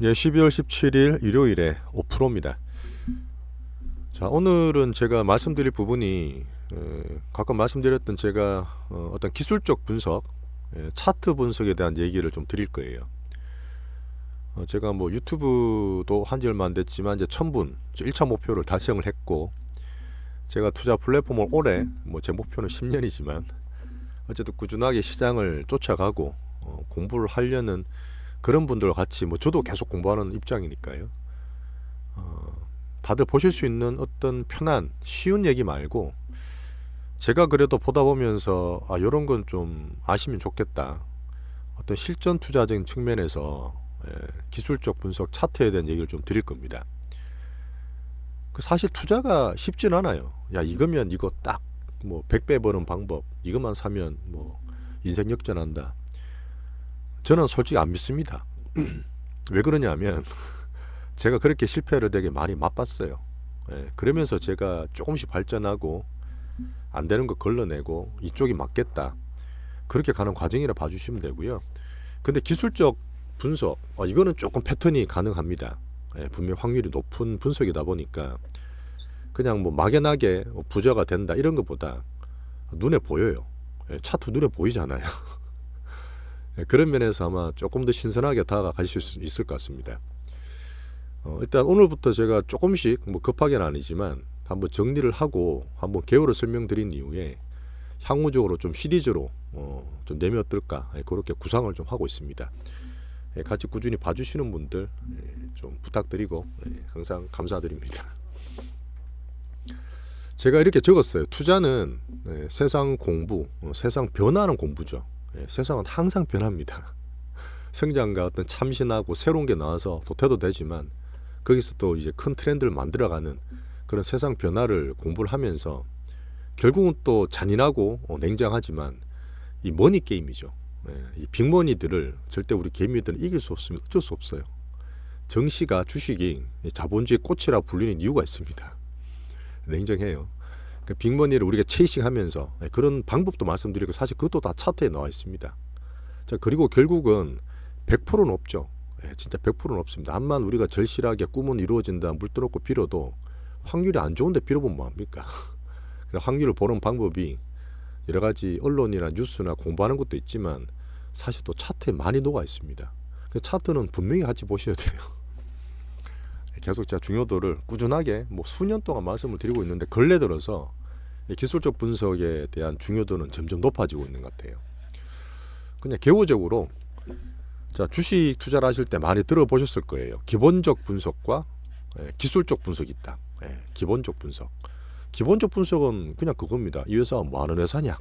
예, 12월 17일 일요일에 5%입니다. 자, 오늘은 제가 말씀드릴 부분이 가끔 말씀드렸던 제가 어떤 기술적 분석, 차트 분석에 대한 얘기를 좀 드릴 거예요. 제가 뭐 유튜브도 한지 얼마 안 됐지만 이제 1000분, 1차 목표를 달성을 했고, 제가 투자 플랫폼을 올해 뭐 제 목표는 10년이지만 어쨌든 꾸준하게 시장을 쫓아가고 공부를 하려는 그런 분들과 같이 뭐 저도 계속 공부하는 입장이니까요. 다들 보실 수 있는 어떤 편한 쉬운 얘기 말고 제가 그래도 보다 보면서 요런 건 좀 아시면 좋겠다. 어떤 실전 투자적인 측면에서 기술적 분석 차트에 대한 얘기를 좀 드릴 겁니다. 사실 투자가 쉽진 않아요. 야, 이거면 이거 딱 뭐 100배 버는 방법, 이것만 사면 뭐 인생 역전한다. 저는 솔직히 안 믿습니다. 왜 그러냐면 제가 그렇게 실패를 되게 많이 맛봤어요. 그러면서 제가 조금씩 발전하고 안 되는 거 걸러내고 이쪽이 맞겠다. 그렇게 가는 과정이라 봐주시면 되고요. 근데 기술적 분석, 이거는 조금 패턴이 가능합니다. 분명 확률이 높은 분석이다 보니까 그냥 뭐 막연하게 부자가 된다 이런 것보다 눈에 보여요. 차트 눈에 보이잖아요. 그런 면에서 아마 조금 더 신선하게 다가가실 수 있을 것 같습니다. 일단 오늘부터 제가 조금씩 뭐 급하게는 아니지만 한번 정리를 하고 한번 개요를 설명드린 이후에 향후적으로 좀 시리즈로 좀 내면 어떨까 그렇게 구상을 좀 하고 있습니다. 같이 꾸준히 봐주시는 분들 좀 부탁드리고 항상 감사드립니다. 제가 이렇게 적었어요. 투자는 세상 공부, 세상 변화하는 공부죠. 세상은 항상 변합니다. 성장과 어떤 참신하고 새로운 게 나와서 도태도 되지만 거기서 또 이제 큰 트렌드를 만들어가는 그런 세상 변화를 공부를 하면서 결국은 또 잔인하고 냉정하지만 이 머니 게임이죠. 이 빅머니들을 절대 우리 개미들은 이길 수 없으면 어쩔 수 없어요. 정시가 주식이 자본주의 꽃이라 불리는 이유가 있습니다. 냉정해요. 그 빅머니를 우리가 체이싱하면서 그런 방법도 말씀드리고 사실 그것도 다 차트에 나와 있습니다. 자, 그리고 결국은 100%는 없죠. 진짜 100%는 없습니다. 암만 우리가 절실하게 꿈은 이루어진다 물 떠놓고 빌어도 확률이 안 좋은데 빌어보면 뭐합니까? 확률을 보는 방법이 여러 가지 언론이나 뉴스나 공부하는 것도 있지만 사실 또 차트에 많이 녹아 있습니다. 그 차트는 분명히 같이 보셔야 돼요. 계속 제가 중요도를 꾸준하게 뭐 수년 동안 말씀을 드리고 있는데 근래 들어서 기술적 분석에 대한 중요도는 점점 높아지고 있는 것 같아요. 그냥 개호적으로 자, 주식 투자를 하실 때 많이 들어보셨을 거예요. 기본적 분석과 기술적 분석이 있다. 기본적 분석. 기본적 분석은 그냥 그겁니다. 이 회사가 뭐 하는 회사냐?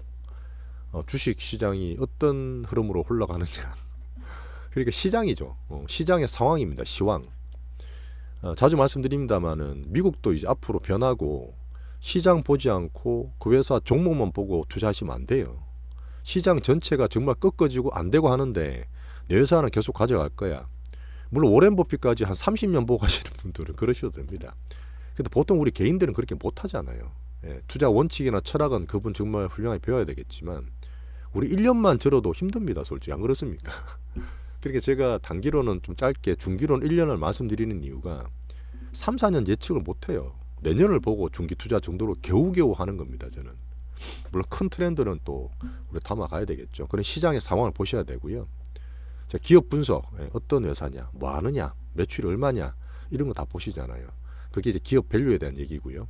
주식 시장이 어떤 흐름으로 흘러가느냐? 그러니까 시장이죠. 시장의 상황입니다. 시황. 자주 말씀드립니다만은 미국도 이제 앞으로 변하고 시장 보지 않고 그 회사 종목만 보고 투자하시면 안 돼요. 시장 전체가 정말 꺾어지고 안 되고 하는데 내 회사는 계속 가져갈 거야. 물론 오렌 버핏까지 한 30년 보고 가시는 분들은 그러셔도 됩니다. 근데 보통 우리 개인들은 그렇게 못 하잖아요. 투자 원칙이나 철학은 그분 정말 훌륭하게 배워야 되겠지만 우리 1년만 들어도 힘듭니다. 솔직히 안 그렇습니까? 그러니까 제가 단기로는 좀 짧게 중기로는 1년을 말씀드리는 이유가 3, 4년 예측을 못해요. 내년을 보고 중기 투자 정도로 겨우겨우 하는 겁니다. 저는. 물론 큰 트렌드는 또 우리 담아가야 되겠죠. 그런 시장의 상황을 보셔야 되고요. 자, 기업 분석, 어떤 회사냐, 뭐 하느냐, 매출이 얼마냐 이런 거 다 보시잖아요. 그게 이제 기업 밸류에 대한 얘기고요.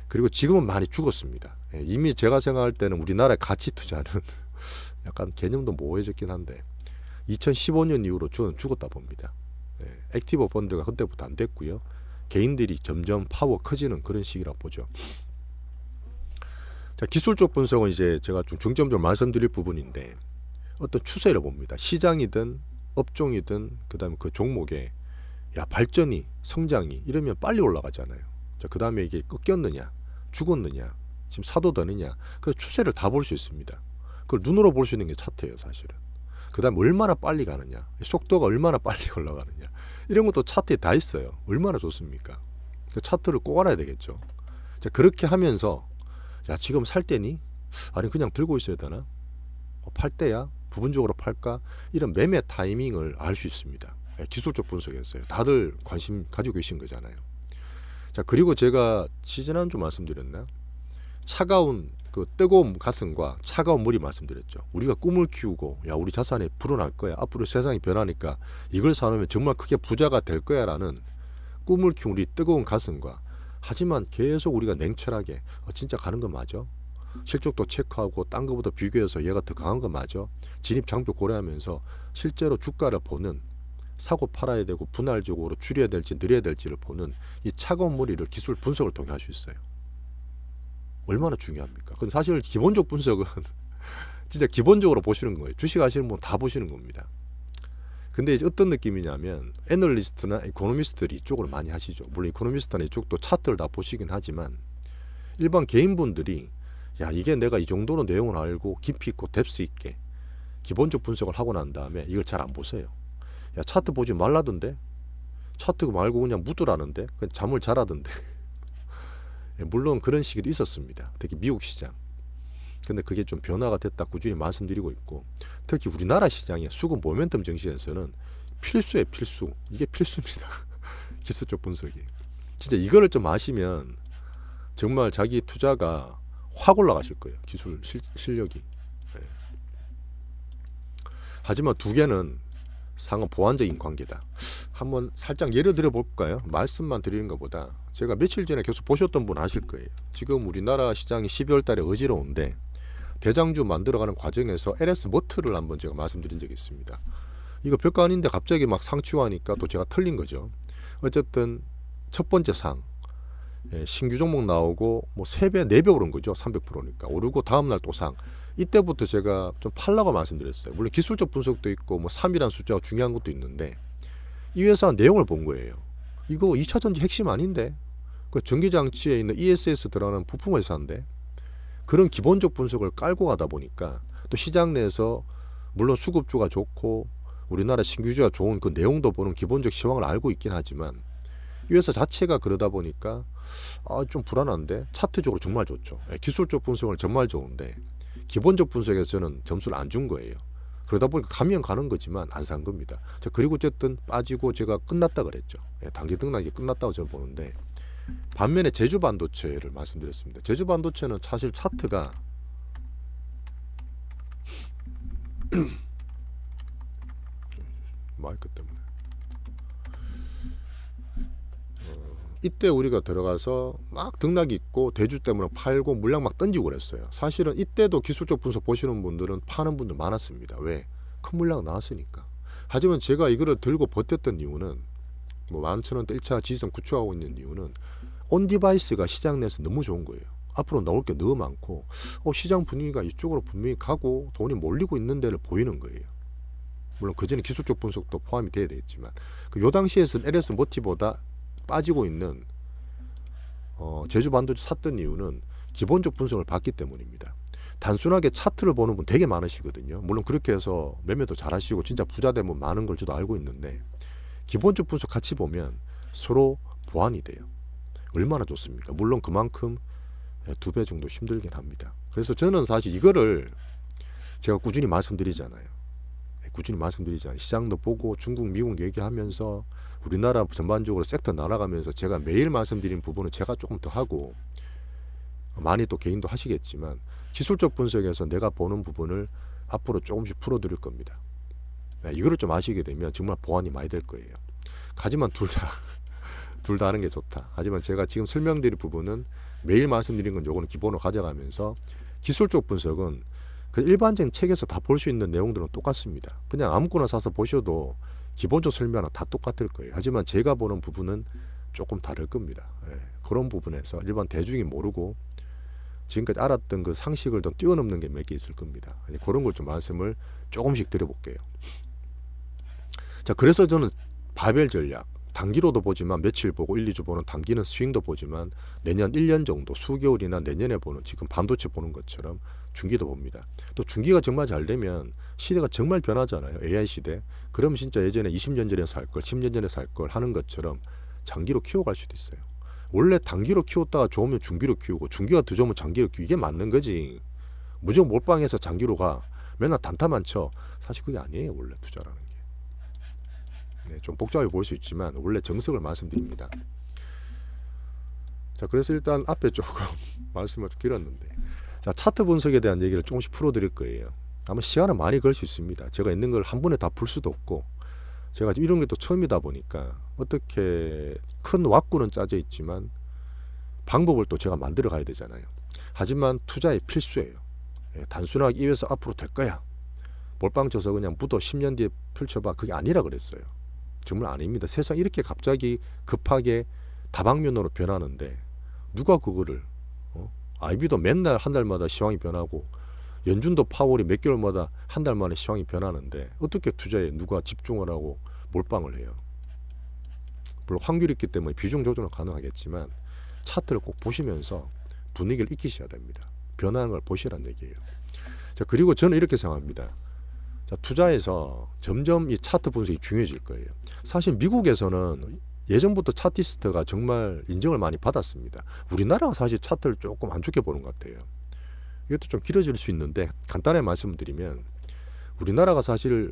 그리고 지금은 많이 죽었습니다. 이미 제가 생각할 때는 우리나라의 가치 투자는 약간 개념도 모호해졌긴 한데 2015년 이후로 저는 죽었다 봅니다. 액티브 펀드가 그때부터 안 됐고요. 개인들이 점점 파워 커지는 그런 시기라 보죠. 자, 기술적 분석은 이제 제가 좀 중점적으로 말씀드릴 부분인데 어떤 추세를 봅니다. 시장이든 업종이든 그다음에 그 종목의 발전이 성장이 이러면 빨리 올라가잖아요. 자, 그다음에 이게 꺾였느냐 죽었느냐 지금 사도 되느냐 그 추세를 다 볼 수 있습니다. 그걸 눈으로 볼 수 있는 게 차트예요. 사실은. 그다음 얼마나 빨리 가느냐 속도가 얼마나 빨리 올라가느냐 이런 것도 차트에 다 있어요. 얼마나 좋습니까? 그 차트를 꼭 알아야 되겠죠. 자, 그렇게 하면서 야, 지금 살 때니? 아니 그냥 들고 있어야 되나? 팔 때야? 부분적으로 팔까? 이런 매매 타이밍을 알 수 있습니다. 기술적 분석이었어요. 다들 관심 가지고 계신 거잖아요. 자, 그리고 제가 지지난주 말씀드렸나? 차가운 그 뜨거운 가슴과 차가운 물이 말씀드렸죠. 우리가 꿈을 키우고 야 우리 자산이 불어날 거야. 앞으로 세상이 변하니까 이걸 사놓으면 정말 크게 부자가 될 거야라는 꿈을 키운 우리 뜨거운 가슴과 하지만 계속 우리가 냉철하게 진짜 가는 거 맞아? 실적도 체크하고 딴 거보다 비교해서 얘가 더 강한 거 맞아? 진입 장표 고려하면서 실제로 주가를 보는 사고 팔아야 되고 분할적으로 줄여야 될지 늘려야 될지를 보는 이 차가운 머리를 기술 분석을 통해 할 수 있어요. 얼마나 중요합니까? 근데 사실 기본적 분석은 진짜 기본적으로 보시는 거예요. 주식 하시는 분 다 보시는 겁니다. 근데 이제 어떤 느낌이냐면 애널리스트나 이코노미스트들이 이쪽을 많이 하시죠. 물론 이코노미스트나 이쪽도 차트를 다 보시긴 하지만 일반 개인분들이 야 이게 내가 이 정도로 내용을 알고 깊이 있고 뎁스 있게 기본적 분석을 하고 난 다음에 이걸 잘 안 보세요. 야 차트 보지 말라던데? 차트 말고 그냥 묻으라는데? 그냥 잠을 자라던데? 물론 그런 시기도 있었습니다. 특히 미국 시장. 근데 그게 좀 변화가 됐다 꾸준히 말씀드리고 있고 특히 우리나라 시장의 수급 모멘텀 정신에서는 필수예요. 필수. 이게 필수입니다. 기술적 분석이. 진짜 이거를 좀 아시면 정말 자기 투자가 확 올라가실 거예요. 기술 실력이. 네. 하지만 두 개는 상호 보완적인 관계다. 한번 살짝 예를 들어 볼까요? 말씀만 드리는 것보다 제가 며칠 전에 계속 보셨던 분 아실 거예요. 지금 우리나라 시장이 12월 달에 어지러운데 대장주 만들어가는 과정에서 LS 머트를 한번 제가 말씀드린 적이 있습니다. 이거 별거 아닌데 갑자기 막 상추하니까 또 제가 틀린 거죠. 어쨌든 첫 번째 상 신규 종목 나오고 뭐 3배 4배 오른 거죠. 300%니까 오르고 다음날 또 상. 이때부터 제가 좀 팔라고 말씀드렸어요. 물론 기술적 분석도 있고 뭐 3이라는 숫자가 중요한 것도 있는데 이 회사 내용을 본 거예요. 이거 2차전지 핵심 아닌데 그 전기장치에 있는 ESS 들어가는 부품 회사인데 그런 기본적 분석을 깔고 가다 보니까 또 시장 내에서 물론 수급주가 좋고 우리나라 신규주가 좋은 그 내용도 보는 기본적 시황을 알고 있긴 하지만 이 회사 자체가 그러다 보니까 좀 불안한데 차트적으로 정말 좋죠. 기술적 분석은 정말 좋은데 기본적 분석에서는 점수를 안 준 거예요. 그러다 보니까 가면 가는 거지만 안 산 겁니다. 자, 그리고 어쨌든 빠지고 제가 끝났다 그랬죠. 단기 등락이 끝났다고 저는 보는데 반면에 제주반도체를 말씀드렸습니다. 제주반도체는 사실 차트가 마이크 때문에 이때 우리가 들어가서 막 등락이 있고 대주 때문에 팔고 물량 막 던지고 그랬어요. 사실은 이때도 기술적 분석 보시는 분들은 파는 분들 많았습니다. 왜? 큰 물량 나왔으니까. 하지만 제가 이거를 들고 버텼던 이유는 뭐 11,000원대 1차 지지선 구축하고 있는 이유는 온디바이스가 시장 내에서 너무 좋은 거예요. 앞으로 나올 게 너무 많고 시장 분위기가 이쪽으로 분명히 가고 돈이 몰리고 있는 데를 보이는 거예요. 물론 그전에 기술적 분석도 포함이 돼야 되겠지만 요 당시에서는 LS 모티보다 빠지고 있는 제주 반도체 샀던 이유는 기본적 분석을 봤기 때문입니다. 단순하게 차트를 보는 분 되게 많으시거든요. 물론 그렇게 해서 매매도 잘하시고 진짜 부자 되면 많은 걸 저도 알고 있는데 기본적 분석 같이 보면 서로 보완이 돼요. 얼마나 좋습니까? 물론 그만큼 2배 정도 힘들긴 합니다. 그래서 저는 사실 이거를 제가 꾸준히 말씀드리잖아요. 시장도 보고 중국, 미국 얘기하면서 우리나라 전반적으로 섹터 날아가면서 제가 매일 말씀드린 부분은 제가 조금 더 하고 많이 또 개인도 하시겠지만 기술적 분석에서 내가 보는 부분을 앞으로 조금씩 풀어드릴 겁니다. 이거를 좀 아시게 되면 정말 보완이 많이 될 거예요. 하지만 둘 다 하는 게 좋다. 하지만 제가 지금 설명드릴 부분은 매일 말씀드린 건 요거는 기본으로 가져가면서 기술적 분석은 그 일반적인 책에서 다 볼 수 있는 내용들은 똑같습니다. 그냥 아무거나 사서 보셔도 기본적 설명은 다 똑같을 거예요. 하지만 제가 보는 부분은 조금 다를 겁니다. 그런 부분에서 일반 대중이 모르고 지금까지 알았던 그 상식을 좀 뛰어넘는 게 몇 개 있을 겁니다. 그런 걸 좀 말씀을 조금씩 드려볼게요. 자, 그래서 저는 바벨 전략 단기로도 보지만 며칠 보고 1, 2주 보는 단기는 스윙도 보지만 내년 1년 정도 수개월이나 내년에 보는 지금 반도체 보는 것처럼 중기도 봅니다. 또 중기가 정말 잘 되면 시대가 정말 변하잖아요. AI 시대. 그럼 진짜 예전에 20년 전에 살 걸 10년 전에 살 걸 하는 것처럼 장기로 키워갈 수도 있어요. 원래 단기로 키웠다가 좋으면 중기로 키우고 중기가 더 좋으면 장기로 키우고 이게 맞는 거지. 무조건 몰빵해서 장기로 가. 맨날 단타만 쳐. 사실 그게 아니에요. 원래 투자라는 게. 네, 좀 복잡해 보일 수 있지만 원래 정석을 말씀드립니다. 자, 그래서 일단 앞에 조금 말씀을 좀 길었는데, 자, 차트 분석에 대한 얘기를 조금씩 풀어드릴 거예요. 아마 시간은 많이 걸 수 있습니다. 제가 있는 걸 한 번에 다 풀 수도 없고, 제가 지금 이런 게 또 처음이다 보니까 어떻게 큰 왁구는 짜져 있지만 방법을 또 제가 만들어 가야 되잖아요. 하지만 투자의 필수예요. 예, 단순하게 이에서 앞으로 될 거야, 몰빵 쳐서 그냥 묻어 10년 뒤에 펼쳐봐, 그게 아니라 그랬어요. 정말 아닙니다. 세상 이렇게 갑자기 급하게 다방면으로 변하는데 누가 그거를 IB도 맨날 한 달마다 시황이 변하고 연준도 파월이 몇 개월마다 한 달 만에 시황이 변하는데 어떻게 투자에 누가 집중을 하고 몰빵을 해요? 물론 확률이 있기 때문에 비중 조절은 가능하겠지만 차트를 꼭 보시면서 분위기를 익히셔야 됩니다. 변하는 걸 보시라는 얘기예요. 자, 그리고 저는 이렇게 생각합니다. 자, 투자에서 점점 이 차트 분석이 중요해질 거예요. 사실 미국에서는 예전부터 차티스트가 정말 인정을 많이 받았습니다. 우리나라가 사실 차트를 조금 안 좋게 보는 것 같아요. 이것도 좀 길어질 수 있는데 간단하게 말씀드리면, 우리나라가 사실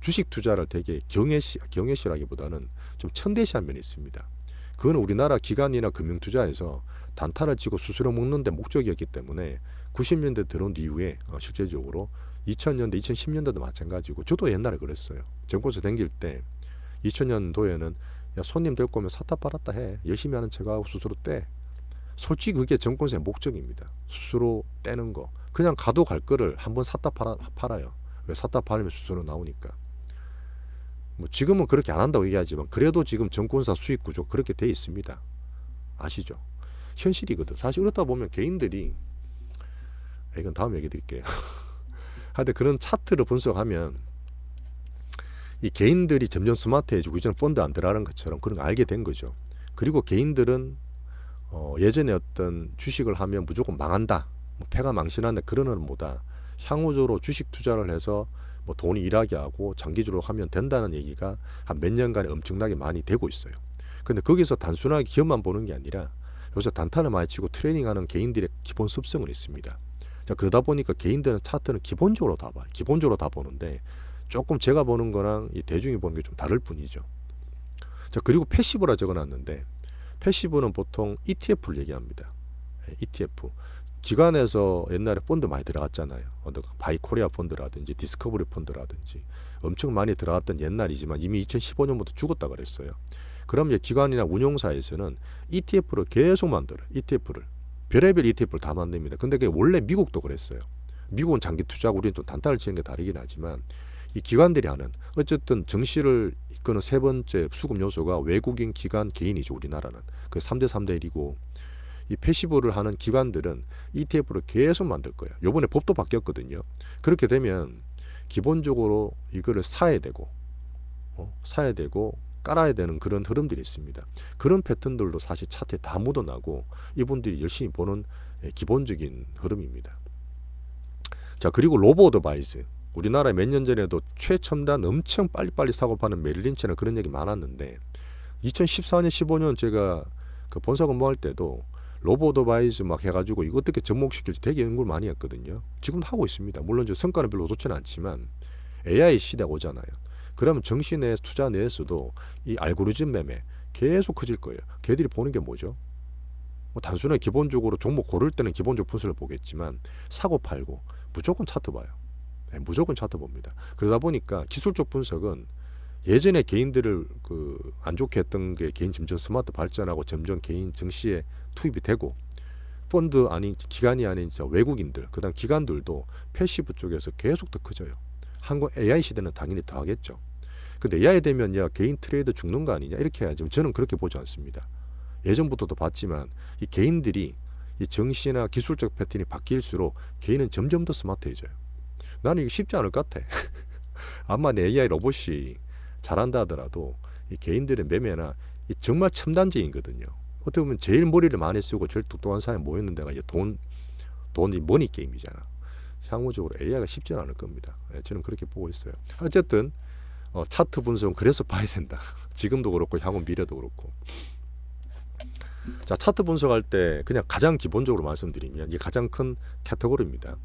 주식 투자를 되게 경외시라기보다는 좀 천대시한 면이 있습니다. 그건 우리나라 기관이나 금융투자에서 단타를 치고 수수료 먹는 데 목적이었기 때문에 90년대 들어온 이후에 실제적으로 2000년대, 2010년대도 마찬가지고, 저도 옛날에 그랬어요. 정권서 댕길 때 2000년도에는 야, 손님 될 거면 샀다 팔았다 해. 열심히 하는 척하고 수수료 떼. 솔직히 그게 정권세의 목적입니다. 수수료 떼는 거. 그냥 가도 갈 거를 한번 샀다 팔아요. 왜? 샀다 팔면 수수료 나오니까. 뭐 지금은 그렇게 안 한다고 얘기하지만 그래도 지금 정권사 수익 구조 그렇게 돼 있습니다. 아시죠? 현실이거든. 사실 그렇다 보면 개인들이, 이건 다음 얘기 드릴게요. 하여튼 그런 차트를 분석하면 이 개인들이 점점 스마트해지고 이제는 펀드 안 들어가는 것처럼 그런 거 알게 된 거죠. 그리고 개인들은 예전에 어떤 주식을 하면 무조건 망한다, 뭐 패가 망신한다, 그런 것보다 향후적으로 주식 투자를 해서 뭐 돈이 일하게 하고 장기적으로 하면 된다는 얘기가 한 몇 년간에 엄청나게 많이 되고 있어요. 근데 거기서 단순하게 기업만 보는 게 아니라 요새 단타를 많이 치고 트레이닝하는 개인들의 기본 습성은 있습니다. 자, 그러다 보니까 개인들은 차트는 기본적으로 다 봐요. 기본적으로 다 보는데 조금 제가 보는 거랑 이 대중이 보는 게 좀 다를 뿐이죠. 자, 그리고 패시브라 적어놨는데, 패시브는 보통 ETF를 얘기합니다. ETF. 기관에서 옛날에 펀드 많이 들어갔잖아요. 바이코리아 펀드라든지 디스커버리 펀드라든지 엄청 많이 들어갔던 옛날이지만 이미 2015년부터 죽었다 그랬어요. 그럼 이제 기관이나 운용사에서는 ETF를 계속 만들어요. ETF를. 별의별 ETF를 다 만듭니다. 근데 그게 원래 미국도 그랬어요. 미국은 장기 투자고 우리는 좀 단타를 치는 게 다르긴 하지만, 이 기관들이 하는, 어쨌든 정시를 이끄는 세 번째 수급 요소가 외국인, 기관, 개인이죠. 우리나라는 그 3대 3대 1이고, 이 패시브를 하는 기관들은 ETF를 계속 만들 거예요. 요번에 법도 바뀌었거든요. 그렇게 되면 기본적으로 이거를 사야 되고 깔아야 되는 그런 흐름들이 있습니다. 그런 패턴들도 사실 차트에 다 묻어나고 이분들이 열심히 보는 기본적인 흐름입니다. 자, 그리고 로보 어드바이스. 우리나라에 몇 년 전에도 최첨단 엄청 빨리빨리 사고 파는 메릴린치나 그런 얘기 많았는데, 2014년 15년 제가 그 본사 근무할 때도 로보 어드바이스 막 해가지고 이거 어떻게 접목시킬지 되게 연구를 많이 했거든요. 지금도 하고 있습니다. 물론 저 성과는 별로 좋지는 않지만 AI 시대가 오잖아요. 그러면 정신의 투자 내에서도 이 알고리즘 매매 계속 커질 거예요. 걔들이 보는 게 뭐죠? 뭐 단순하게 기본적으로 종목 고를 때는 기본적 분석을 보겠지만 사고 팔고 무조건 차트 봐요. 네, 무조건 차트 봅니다. 그러다 보니까 기술적 분석은 예전에 개인들을 안 좋게 했던 게 개인 점점 스마트 발전하고 점점 개인 증시에 투입이 되고, 펀드 아닌 기관이 아닌 외국인들, 그다음 기관들도 패시브 쪽에서 계속 더 커져요. 한국 AI 시대는 당연히 더 하겠죠. 근데 AI 되면 야 개인 트레이더 죽는 거 아니냐 이렇게 해야지, 저는 그렇게 보지 않습니다. 예전부터도 봤지만 이 개인들이 이 정시나 기술적 패턴이 바뀔수록 개인은 점점 더 스마트해져요. 나는 이거 쉽지 않을 것 같아. 아마 내 AI 로봇이 잘한다 하더라도 이 개인들의 매매나 이 정말 첨단적이거든요. 어떻게 보면 제일 머리를 많이 쓰고 제일 똑똑한 사람이 모였는 데가 이제 돈이 머니 게임이잖아. 향후적으로 AI가 쉽지 않을 겁니다. 저는 그렇게 보고 있어요. 어쨌든 차트 분석은 그래서 봐야 된다. 지금도 그렇고 향후 미래도 그렇고. 자, 차트 분석할 때 그냥 가장 기본적으로 말씀드리면 이게 가장 큰 카테고리입니다.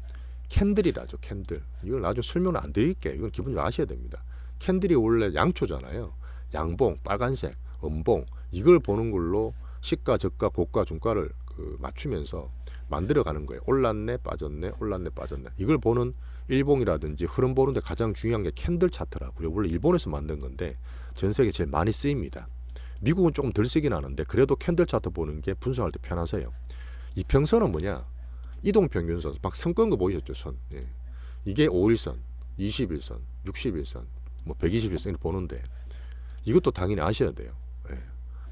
캔들이라죠. 캔들. 이걸 나중에 설명을 안 드릴게요. 이건 기본적으로 아셔야 됩니다. 캔들이 원래 양초잖아요. 양봉, 빨간색, 음봉 이걸 보는 걸로 시가, 저가, 고가, 중가를 맞추면서 만들어가는 거예요. 올랐네, 빠졌네, 올랐네, 빠졌네. 이걸 보는 일봉이라든지 흐름 보는데 가장 중요한 게 캔들 차트라고요. 원래 일본에서 만든 건데 전 세계 제일 많이 쓰입니다. 미국은 조금 덜 쓰긴 하는데 그래도 캔들 차트 보는 게 분석할 때 편하세요. 이평선은 뭐냐? 이동평균선, 막 선 끈 거 보이셨죠? 선. 예. 이게 5일선, 21선, 61선, 뭐 121선 이렇게 보는데 이것도 당연히 아셔야 돼요. 예.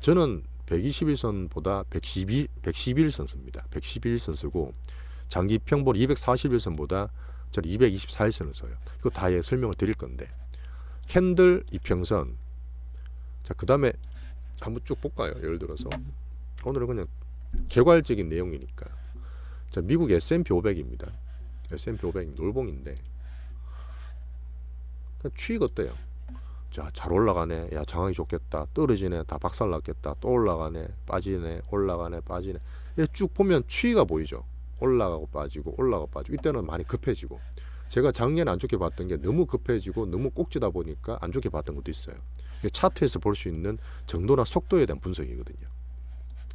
저는 121선보다 111선 씁니다. 111선 쓰고 장기 평본 241선보다 저는 224일선을 써요. 이거 다 설명을 드릴 건데 캔들 이평선. 자, 그 다음에 한번 쭉 볼까요? 예를 들어서 오늘은 그냥 개괄적인 내용이니까. 자, 미국 S&P 500입니다. S&P 500 놀봉인데 추이가 어때요? 자, 잘 올라가네. 야, 장악이 좋겠다. 떨어지네. 다 박살났겠다. 또 올라가네. 빠지네. 올라가네. 빠지네. 이렇게 쭉 보면 추이가 보이죠. 올라가고 빠지고 올라가고 빠지고. 이때는 많이 급해지고. 제가 작년에 안 좋게 봤던 게 너무 급해지고 너무 꼭지다 보니까 안 좋게 봤던 것도 있어요. 이게 차트에서 볼 수 있는 정도나 속도에 대한 분석이거든요.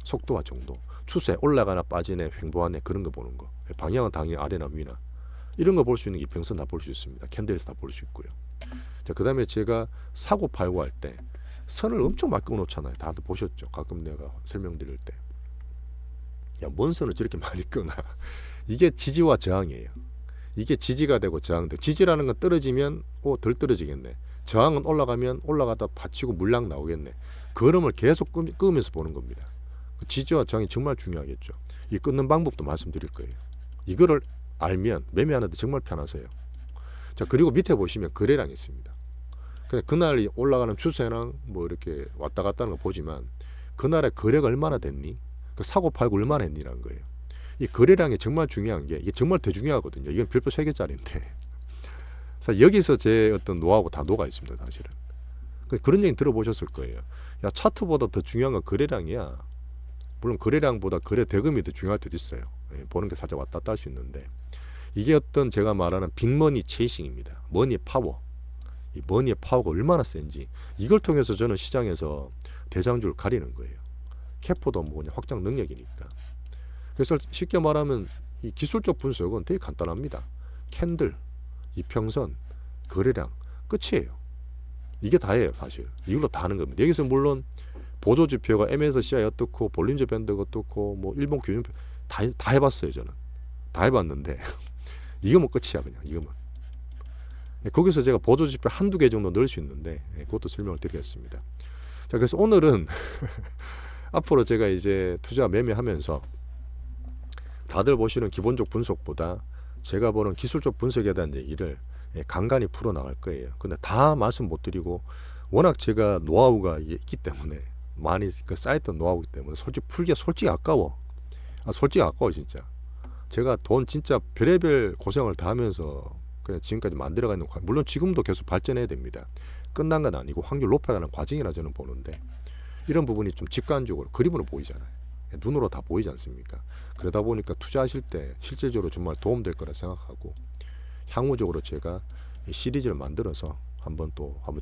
속도와 정도. 추세 올라가나 빠지네. 횡보하네. 그런 거 보는 거. 방향은 당연히 아래나 위나. 이런 거 볼 수 있는 이평선 다 볼 수 있습니다. 캔들에서 다 볼 수 있고요. 자, 그 다음에 제가 사고 팔고 할 때 선을 엄청 막 끊어놓잖아요. 다들 보셨죠? 가끔 내가 설명드릴 때. 야, 뭔 선을 저렇게 많이 끊어. 이게 지지와 저항이에요. 이게 지지가 되고 저항되고. 지지라는 건 떨어지면 덜 떨어지겠네. 저항은 올라가면 올라가다 받치고 물량 나오겠네. 그 흐름을 계속 끄면서 보는 겁니다. 지지와 저항이 정말 중요하겠죠. 이 끊는 방법도 말씀드릴 거예요. 이거를 알면 매매하는데 정말 편하세요. 자, 그리고 밑에 보시면 거래량이 있습니다. 그냥 그날 올라가는 추세랑 뭐 이렇게 왔다 갔다 하는 거 보지만 그날의 거래가 얼마나 됐니? 그 사고 팔고 얼마나 했니라는 거예요. 이 거래량이 정말 중요한 게 이게 정말 더 중요하거든요. 이건 별표 3개짜리인데. 그래서 여기서 제 어떤 노하우가 다 녹아 있습니다. 사실은. 그런 얘기 들어보셨을 거예요. 야, 차트보다 더 중요한 건 거래량이야. 물론 거래량보다 거래 대금이 더 중요할 때도 있어요. 보는 게 살짝 왔다 갔다 할 수 있는데 이게 어떤 제가 말하는 빅머니 체이싱입니다. 머니의 파워. 이 머니의 파워가 얼마나 센지 이걸 통해서 저는 시장에서 대장주를 가리는 거예요. 캐포도 뭐냐 확장 능력이니까. 그래서 쉽게 말하면 이 기술적 분석은 되게 간단합니다. 캔들, 이평선, 거래량 끝이에요. 이게 다예요. 사실 이걸로 다 하는 겁니다. 여기서 물론 보조지표가 MSCI 어떻고 볼린저 밴드가 어떻고 뭐 일본 교준표 다 해봤어요. 저는 다 해봤는데 이거면 끝이야. 그냥 이거면. 거기서 제가 보조지표 한두 개 정도 넣을 수 있는데 그것도 설명을 드리겠습니다. 자, 그래서 오늘은 앞으로 제가 이제 투자 매매하면서 다들 보시는 기본적 분석보다 제가 보는 기술적 분석에 대한 얘기를 간간히 풀어나갈 거예요. 근데 다 말씀 못 드리고 워낙 제가 노하우가 있기 때문에 많이 쌓였던 노하우이기 때문에 솔직히 아까워. 솔직히 아까워 진짜. 제가 돈 진짜 별의별 고생을 다 하면서 그냥 지금까지 만들어가는 물론 지금도 계속 발전해야 됩니다. 끝난 건 아니고 확률 높아가는 과정이라 저는 보는데 이런 부분이 좀 직관적으로 그림으로 보이잖아요. 눈으로 다 보이지 않습니까? 그러다 보니까 투자하실 때 실질적으로 정말 도움될 거라 생각하고 향후적으로 제가 이 시리즈를 만들어서 한번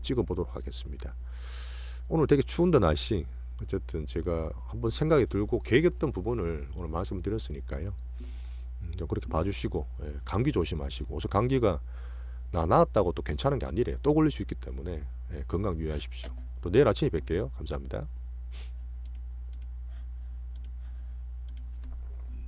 찍어보도록 하겠습니다. 오늘 되게 추운데 날씨 어쨌든 제가 한번 생각이 들고 계획했던 부분을 오늘 말씀을 드렸으니까요. 좀 그렇게 봐주시고 감기 조심하시고 우선 감기가 나았다고 또 괜찮은 게 아니래요. 또 걸릴 수 있기 때문에 건강 유의하십시오. 또 내일 아침에 뵐게요. 감사합니다.